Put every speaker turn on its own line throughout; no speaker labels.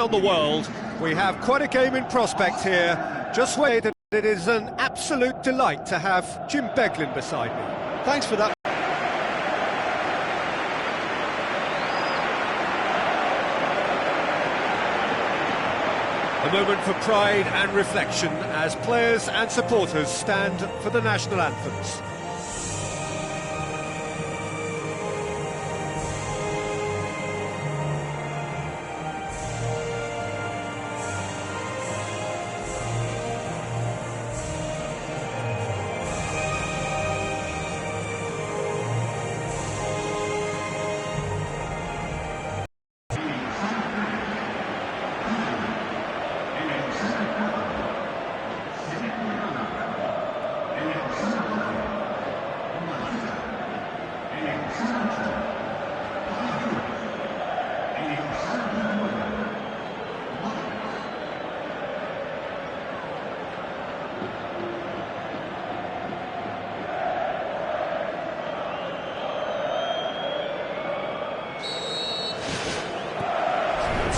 Around the world, we have quite a game in prospect here. Just wait, that it is an absolute delight to have Jim Beglin beside me.
Thanks for that.
A moment for pride and reflection as players and supporters stand for the national anthems.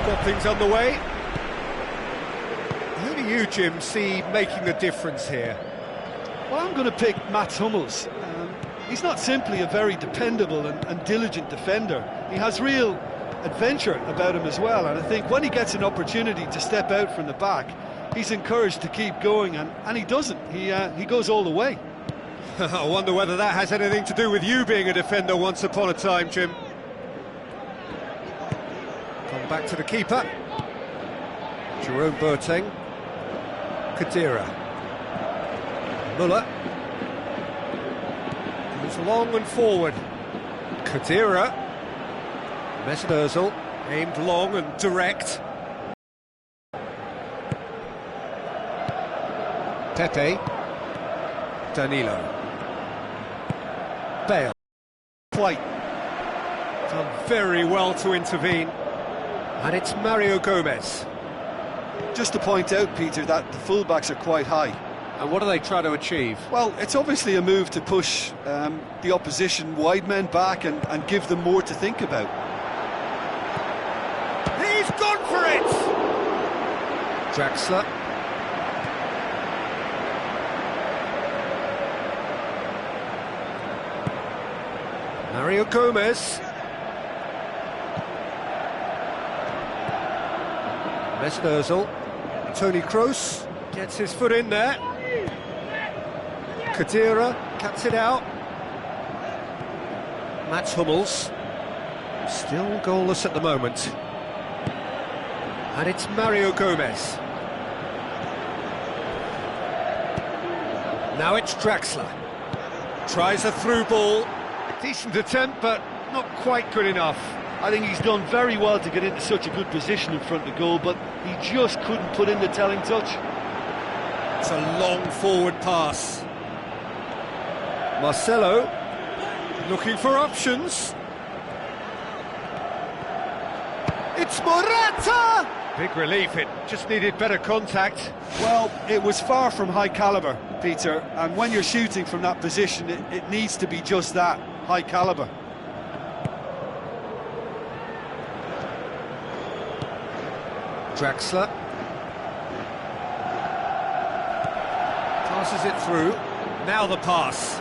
Got things underway. Who do you, Jim, see making a difference here?
Well, I'm going to pick Mats Hummels. He's not simply a very dependable and diligent defender. He has real adventure about him as well, and I think when he gets an opportunity to step out from the back, he's encouraged to keep going, and he doesn't. He goes all the way.
I wonder whether that has anything to do with you being a defender once upon a time, Jim. Back to the keeper, Jerome Boateng, Khedira, Muller, goes long and forward, Khedira, Mesut Ozil, aimed long and direct, Pepe, Danilo, Bale,
White,
done very well to intervene. And it's Mario Gomez.
Just to point out, Peter, that the fullbacks are quite high.
And what do they try to achieve?
Well, it's obviously a move to push the opposition wide men back and give them more to think about.
He's gone for it! Draxler. Mario Gomez. Mesut Ozil, Toni Kroos gets his foot in there. Khedira cuts it out. Mats Hummels, still goalless at the moment. And it's Mario Gomez. Now it's Draxler. Tries a through ball. Decent attempt, but not quite good enough.
I think he's done very well to get into such a good position in front of goal, but he just couldn't put in the telling touch.
It's a long forward pass. Marcelo looking for options. It's Morata! Big relief, it just needed better contact.
Well, it was far from high calibre, Peter, and when you're shooting from that position, it needs to be just that, high calibre.
Draxler passes it through. Now the pass.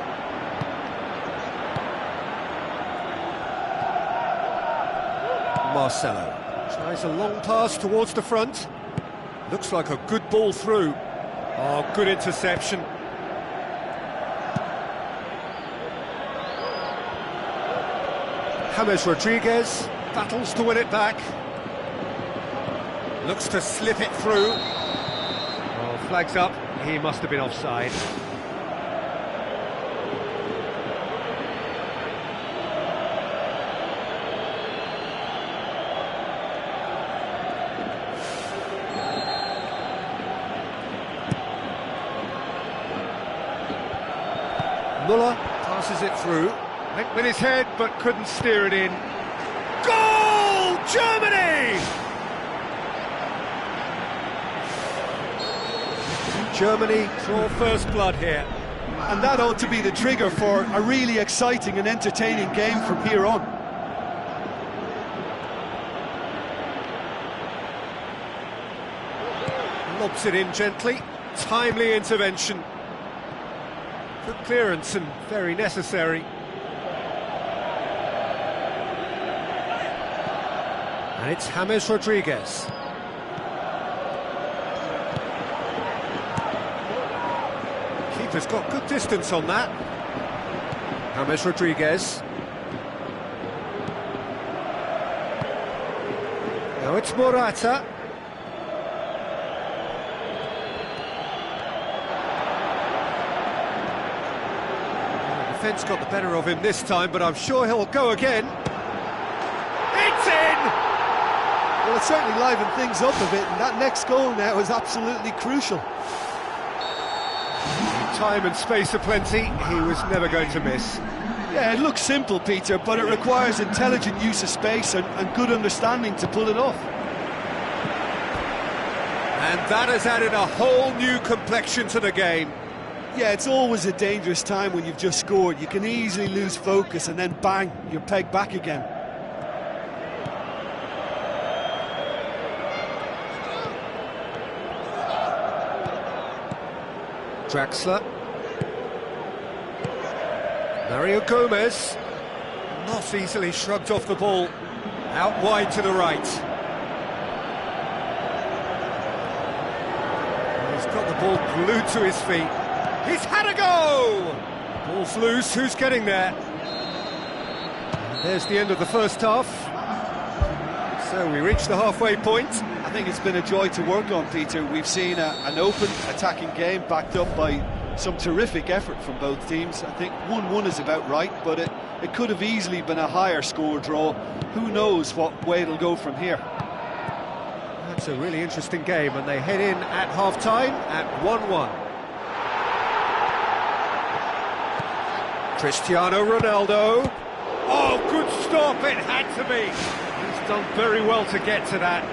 Marcelo tries a long pass towards the front. Looks like a good ball through. Oh, good interception. James Rodriguez battles to win it back. Looks to slip it through. Oh, flags up. He must have been offside. Muller passes it through. Went with his head, but couldn't steer it in. Goal! Germany! Germany draw first blood here.
And that ought to be the trigger for a really exciting and entertaining game from here on.
Lobs it in gently. Timely intervention. Good clearance and very necessary. And it's James Rodriguez. Keeper's got good distance on that. James Rodriguez. Now it's Morata. The defence got the better of him this time, but I'm sure he'll go again. It's in!
Well, it certainly livened things up a bit, and that next goal now is absolutely crucial.
Time and space aplenty, he was never going to miss.
Yeah, it looks simple, Peter, but it requires intelligent use of space and good understanding to pull it off.
And that has added a whole new complexion to the game.
Yeah, it's always a dangerous time when you've just scored. You can easily lose focus and then bang, you're pegged back again.
Draxler. Mario Gomez. Not easily shrugged off the ball. Out wide to the right. He's got the ball glued to his feet. He's had a go! Ball's loose, who's getting there? And there's the end of the first half. So we reach the halfway point.
I think it's been a joy to work on, Peter. We've seen an open, attacking game backed up by some terrific effort from both teams. I think 1-1 is about right, but it could have easily been a higher score draw. Who knows what way it'll go from here.
That's a really interesting game, and they head in at half-time at 1-1. Cristiano Ronaldo. Oh, good stop, it had to be. He's done very well to get to that.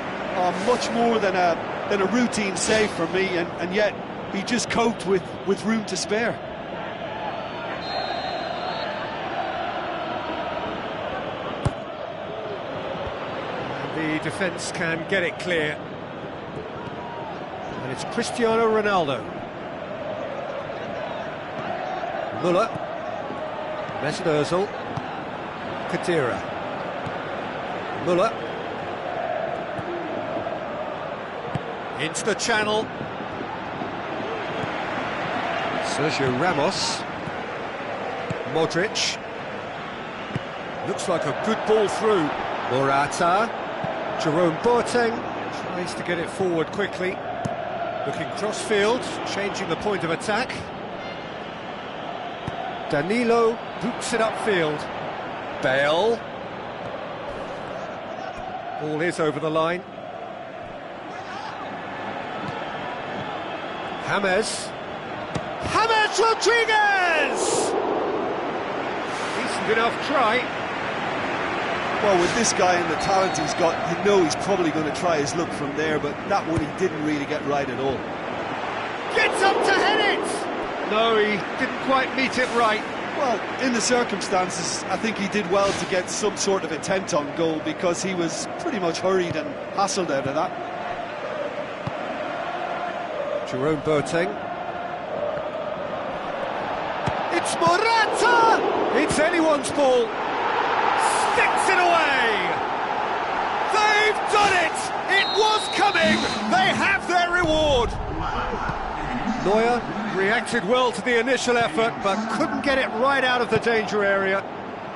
Much more than a routine save for me, and yet he just coped with room to spare.
And the defence can get it clear. And it's Cristiano Ronaldo. Muller. Mesut Ozil. Khedira. Muller. Into the channel. Sergio Ramos. Modric. Looks like a good ball through. Morata. Jerome Boateng tries to get it forward quickly. Looking crossfield, changing the point of attack. Danilo boots it upfield. Bale. Ball is over the line. James Rodriguez! Decent enough try.
Well, with this guy and the talent he's got, you know he's probably going to try his luck from there, but that one he didn't really get right at all.
Gets up to head it! No, he didn't quite meet it right.
Well, in the circumstances, I think he did well to get some sort of attempt on goal because he was pretty much hurried and hassled out of that.
Jerome Boateng. It's Morata! It's anyone's ball. Sticks it away! They've done it! It was coming! They have their reward! Neuer reacted well to the initial effort, but couldn't get it right out of the danger area.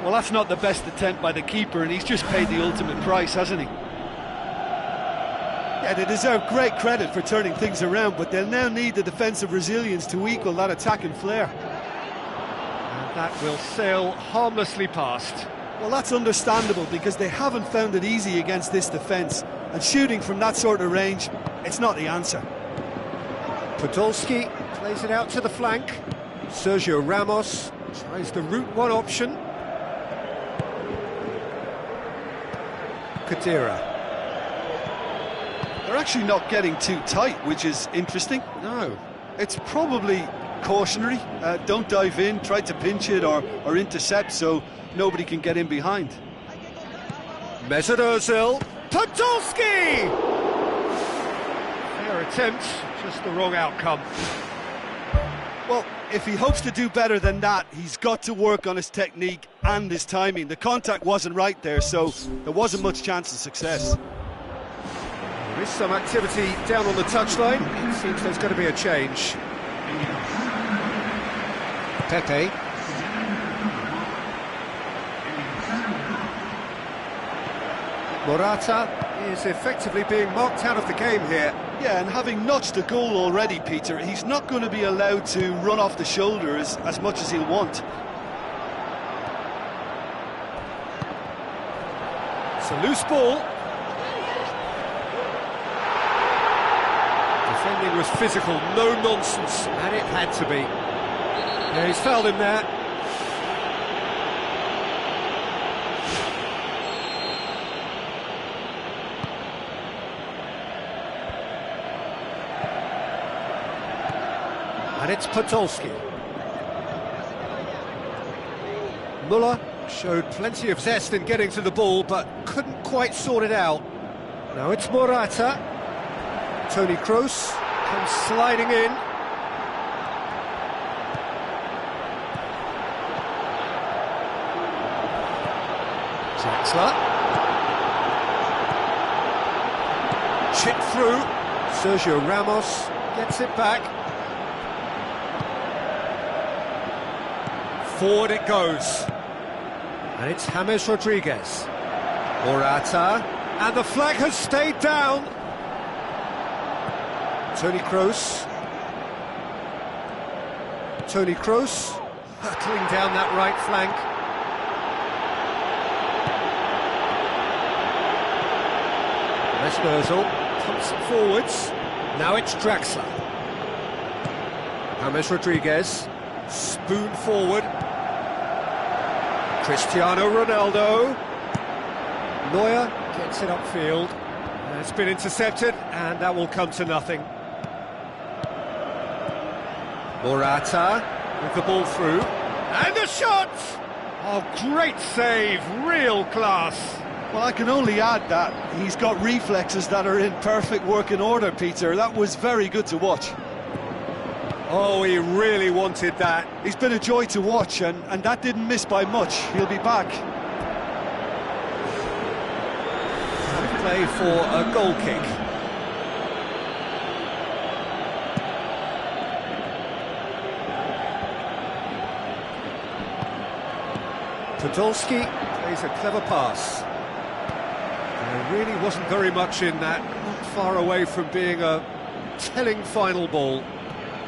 Well, that's not the best attempt by the keeper, and he's just paid the ultimate price, hasn't he? Yeah, they deserve great credit for turning things around, but they'll now need the defensive resilience to equal that attacking flair.
And that will sail harmlessly past.
Well, that's understandable because they haven't found it easy against this defence, and shooting from that sort of range, it's not the answer.
Podolski plays it out to the flank. Sergio Ramos tries the route one option. Kadira.
They're actually not getting too tight, which is interesting.
No.
It's probably cautionary. Don't dive in, try to pinch it or intercept so nobody can get in behind.
Mesut Ozil. Podolski! Fair attempt, just the wrong outcome.
Well, if he hopes to do better than that, he's got to work on his technique and his timing. The contact wasn't right there, so there wasn't much chance of success.
There is some activity down on the touchline. It seems there's going to be a change. Pepe. Morata is effectively being marked out of the game here.
Yeah, and having notched a goal already, Peter, he's not going to be allowed to run off the shoulders as much as he'll want.
It's a loose ball. Defending was physical, no nonsense, and it had to be. Yeah, he's fouled him there. And it's Podolski. Müller showed plenty of zest in getting to the ball, but couldn't quite sort it out. Now it's Morata. Toni Kroos comes sliding in. Draxler. Chipped through. Sergio Ramos gets it back. Forward it goes. And it's James Rodriguez. Morata. And the flag has stayed down. Toni Kroos. Toni Kroos hurtling down that right flank. Mesut Ozil pumps it forwards. Now it's Draxler. James Rodriguez. Spoon forward. Cristiano Ronaldo. Neuer gets it upfield. It's been intercepted, and that will come to nothing. Morata with the ball through. And the shot! Oh, great save, real class.
Well, I can only add that he's got reflexes that are in perfect working order, Peter. That was very good to watch.
Oh, he really wanted that.
He's been a joy to watch, and that didn't miss by much. He'll be back.
Play for a goal kick. Podolski plays a clever pass. There really wasn't very much in that, not far away from being a telling final ball.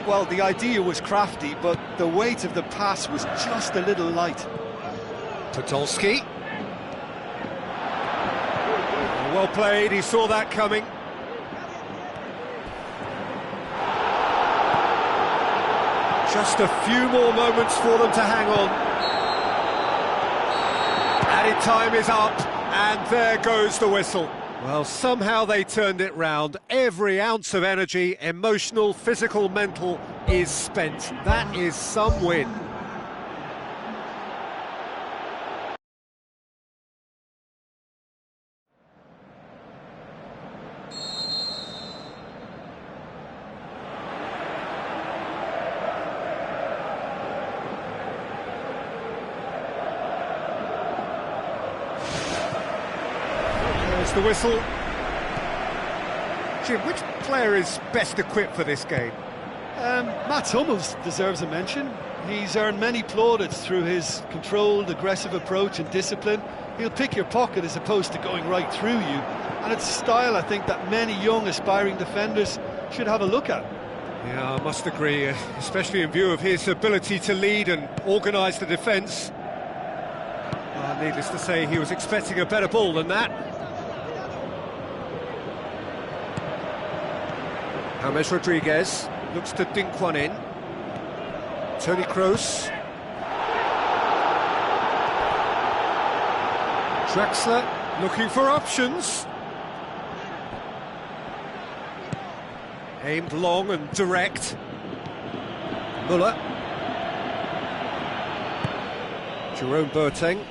Well, the idea was crafty, but the weight of the pass was just a little light.
Podolski. Well played, he saw that coming. Just a few more moments for them to hang on. Added time is up, And there goes the whistle. Well, somehow they turned it round. Every ounce of energy, emotional, physical, mental, is spent. That is some win. The whistle. Jim, which player is best equipped for this game?
Mats Hummels deserves a mention. He's earned many plaudits through his controlled, aggressive approach and discipline. He'll pick your pocket as opposed to going right through you. And it's a style, I think, that many young, aspiring defenders should have a look at.
Yeah, I must agree, especially in view of his ability to lead and organise the defence. Needless to say, he was expecting a better ball than that. James Rodriguez looks to dink one in. Toni Kroos. Draxler looking for options. Aimed long and direct. Muller. Jerome Boateng.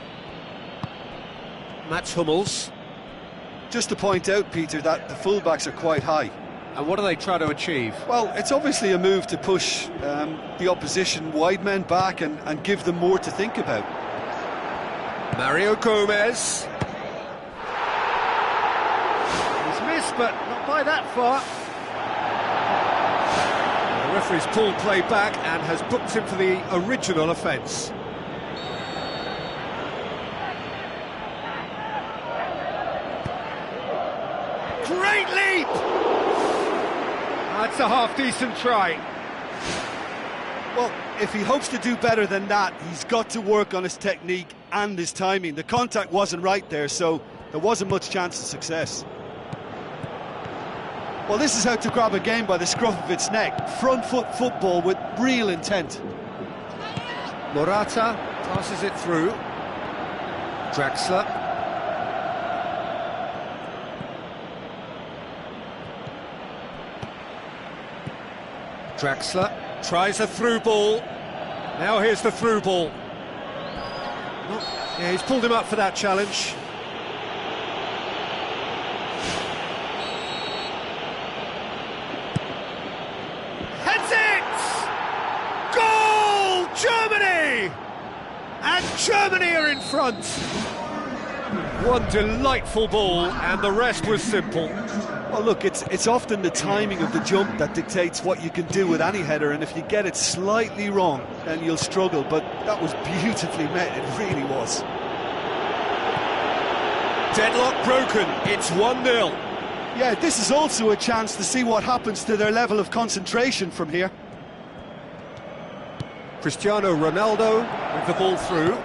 Mats Hummels.
Just to point out, Peter, that the fullbacks are quite high.
And what do they try to achieve?
Well, it's obviously a move to push the opposition wide men back and give them more to think about.
Mario Gomez. He's missed, but not by that far. The referee's pulled play back and has booked him for the original offence. Great leap! That's a half-decent try.
Well, if he hopes to do better than that, he's got to work on his technique and his timing. The contact wasn't right there, so there wasn't much chance of success. Well, this is how to grab a game by the scruff of its neck. Front foot football with real intent.
Morata passes it through. Draxler. Draxler tries a through ball. Now here's the through ball. Yeah, he's pulled him up for that challenge. Heads it! Goal! Germany! And Germany are in front. One delightful ball, and the rest was simple.
Well, look, it's often the timing of the jump that dictates what you can do with any header, and if you get it slightly wrong, then you'll struggle, but that was beautifully met, it really was.
Deadlock broken, it's 1-0.
Yeah, this is also a chance to see what happens to their level of concentration from here.
Cristiano Ronaldo with the ball through.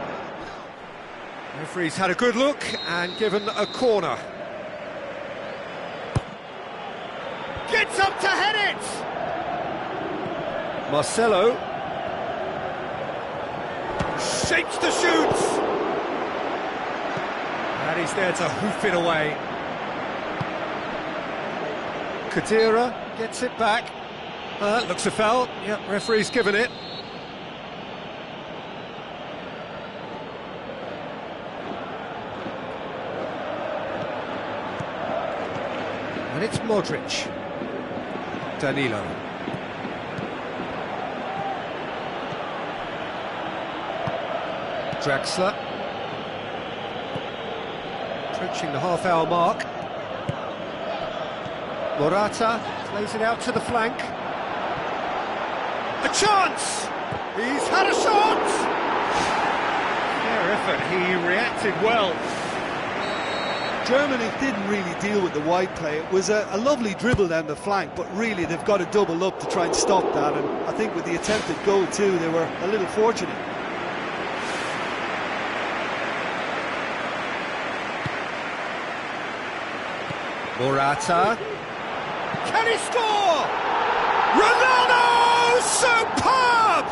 Referee's had a good look and given a corner. Gets up to head it! Marcelo shapes the shoots! And he's there to hoof it away. Khedira gets it back. Looks a foul. Yep, referee's given it. And it's Modric. Danilo. Draxler. Approaching the half-hour mark. Morata plays it out to the flank. A chance! He's had a shot! Fair effort, he reacted well.
Germany didn't really deal with the wide play. It was a lovely dribble down the flank, but really they've got to double up to try and stop that, and I think with the attempted goal too, they were a little fortunate.
Morata. Can he score? Ronaldo! Superb!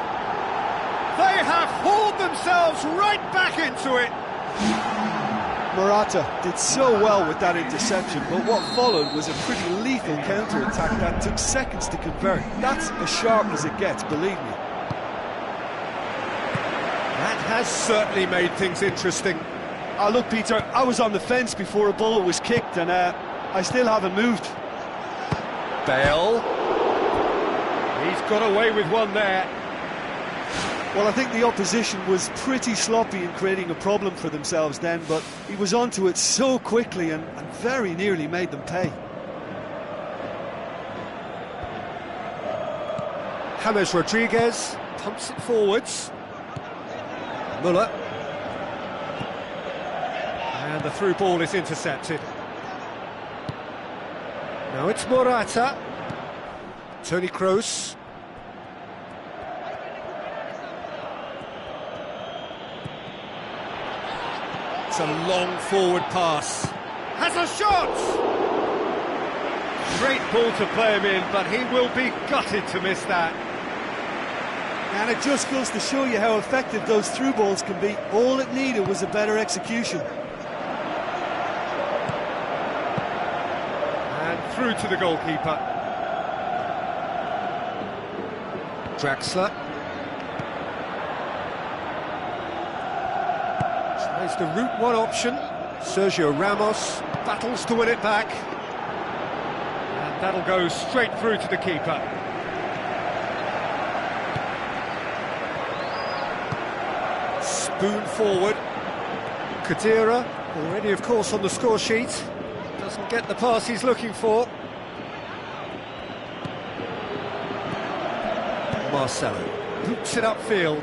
They have hauled themselves right back into it.
Morata did so well with that interception, but what followed was a pretty lethal counter-attack that took seconds to convert. That's as sharp as it gets, believe me.
That has certainly made things interesting.
Look, Peter, I was on the fence before a ball was kicked, and I still haven't moved.
Bale. He's got away with one there.
Well, I think the opposition was pretty sloppy in creating a problem for themselves then, but he was onto it so quickly and very nearly made them pay.
James Rodriguez pumps it forwards. Muller. And the through ball is intercepted. Now it's Morata. Toni Kroos. It's a long forward pass. Has a shot! Great ball to play him in, but he will be gutted to miss that.
And it just goes to show you how effective those through balls can be. All it needed was a better execution.
And through to the goalkeeper. Draxler. Tries the route one option. Sergio Ramos battles to win it back. And that'll go straight through to the keeper. Spoon forward. Khedira, already of course on the score sheet. Doesn't get the pass he's looking for. Marcelo hoops it upfield.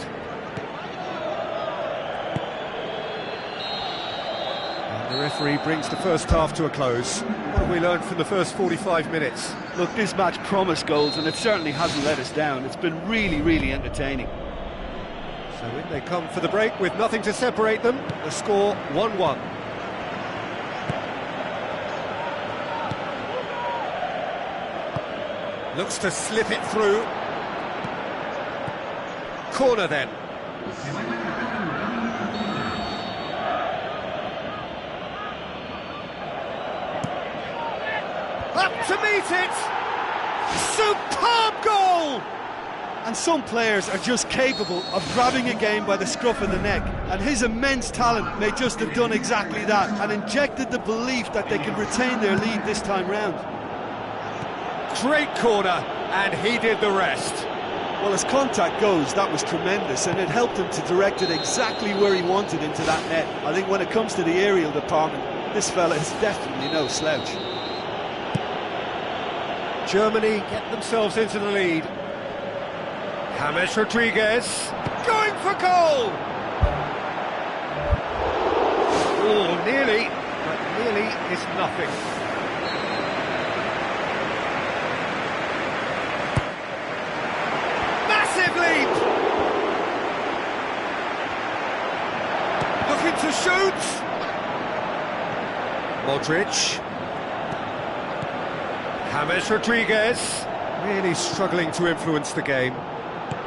And the referee brings the first half to a close. What have we learned from the first 45 minutes?
Look, this match promised goals, and it certainly hasn't let us down. It's been really, really entertaining.
So in they come for the break with nothing to separate them. The score 1-1. Looks to slip it through. Corner then. Up to meet it! Superb goal!
And some players are just capable of grabbing a game by the scruff of the neck, and his immense talent may just have done exactly that and injected the belief that they can retain their lead this time round.
Great corner, and he did the rest.
Well, as contact goes, that was tremendous, and it helped him to direct it exactly where he wanted into that net. I think when it comes to the aerial department, this fella is definitely no slouch.
Germany get themselves into the lead. James Rodriguez going for goal! Oh, nearly, but nearly is nothing. Massive lead! Looking to shoot! Modric. James Rodriguez really struggling to influence the game.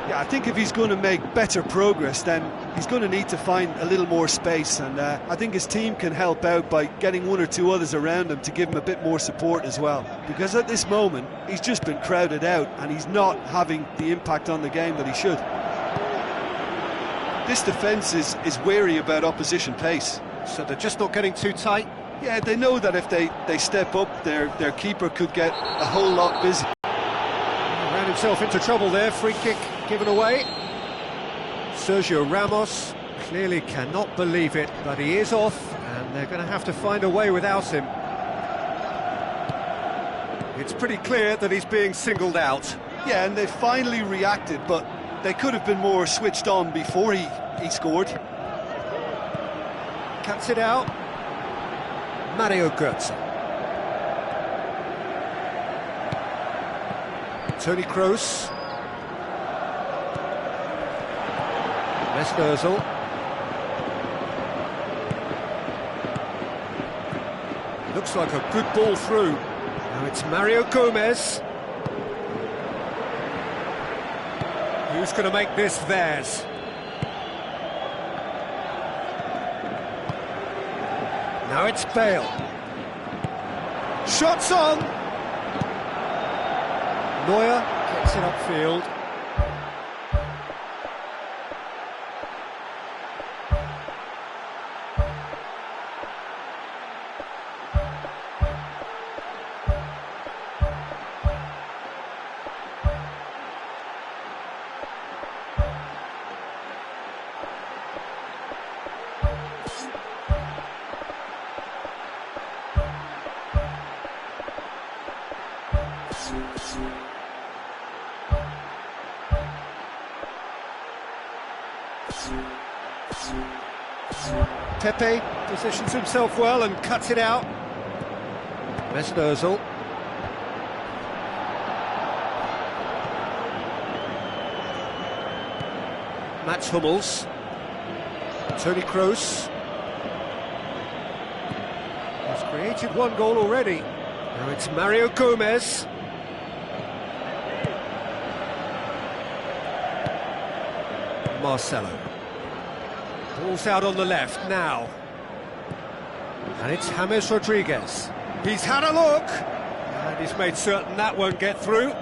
Yeah, I think if he's going to make better progress, then he's going to need to find a little more space, and I think his team can help out by getting one or two others around him to give him a bit more support as well, because at this moment he's just been crowded out and he's not having the impact on the game that he should. This defence is wary about opposition pace.
So they're just not getting too tight?
Yeah, they know that if they step up, their keeper could get a whole lot busy.
Ran himself into trouble there, free kick given away. Sergio Ramos clearly cannot believe it, but he is off, and they're going to have to find a way without him. It's pretty clear that he's being singled out.
Yeah, and they finally reacted, but they could have been more switched on before he scored.
Cuts it out. Mario Götze. Toni Kroos. Mesut Ozil. Looks like a good ball through. Now it's Mario Gomez. Who's going to make this theirs? Now it's Bale. Shots on! Neuer gets it upfield. Pepe positions himself well and cuts it out. Mesut Ozil. Mats Hummels. Toni Kroos. He's created one goal already. Now it's Mario Gomez. Marcelo. Ball's out on the left now. And it's James Rodriguez. He's had a look. And he's made certain that won't get through.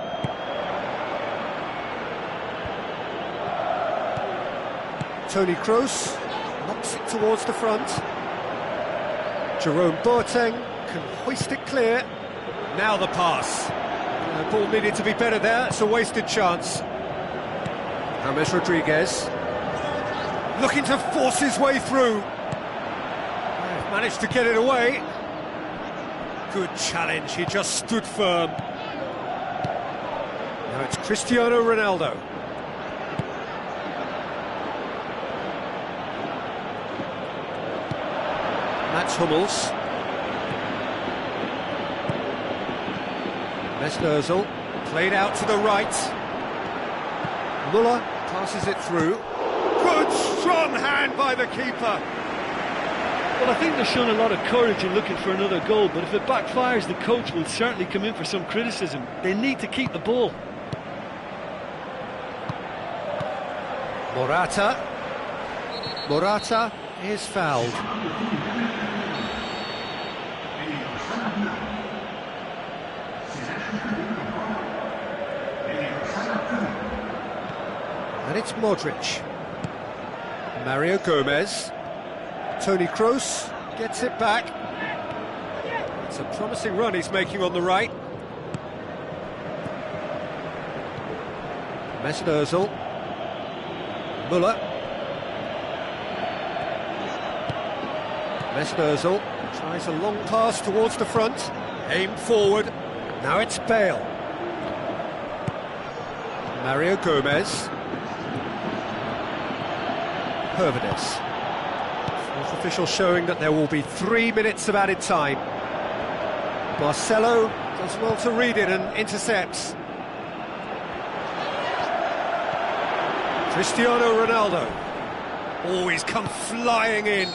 Toni Kroos knocks it towards the front. Jerome Boateng can hoist it clear. Now the pass. The ball needed to be better there. It's a wasted chance. James Rodriguez looking to force his way through. Managed to get it away. Good challenge, he just stood firm. Now it's Cristiano Ronaldo. Mats Hummels. Mesut Ozil, played out to the right. Muller passes it through. Good strong hand by the keeper.
Well, I think they've shown a lot of courage in looking for another goal, but if it backfires, the coach will certainly come in for some criticism. They need to keep the ball.
Morata is fouled. And it's Modric. Mario Gomez. Toni Kroos gets it back. It's a promising run he's making on the right. Mesut Ozil. Muller. Mesut Ozil tries a long pass towards the front. Aimed forward. Now it's Bale. Mario Gomez. Hervedes. Fourth official showing that there will be 3 minutes of added time. Marcelo does well to read it and intercepts. Cristiano Ronaldo. Oh, he's come flying in.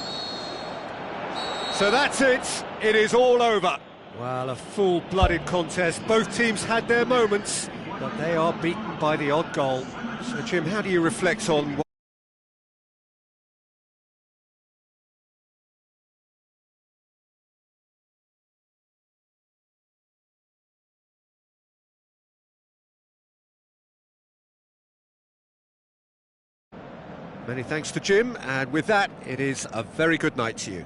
So that's it. It is all over. Well, a full-blooded contest. Both teams had their moments, but they are beaten by the odd goal. So, Jim, how do you reflect on Many thanks to Jim, and with that, it is a very good night to you.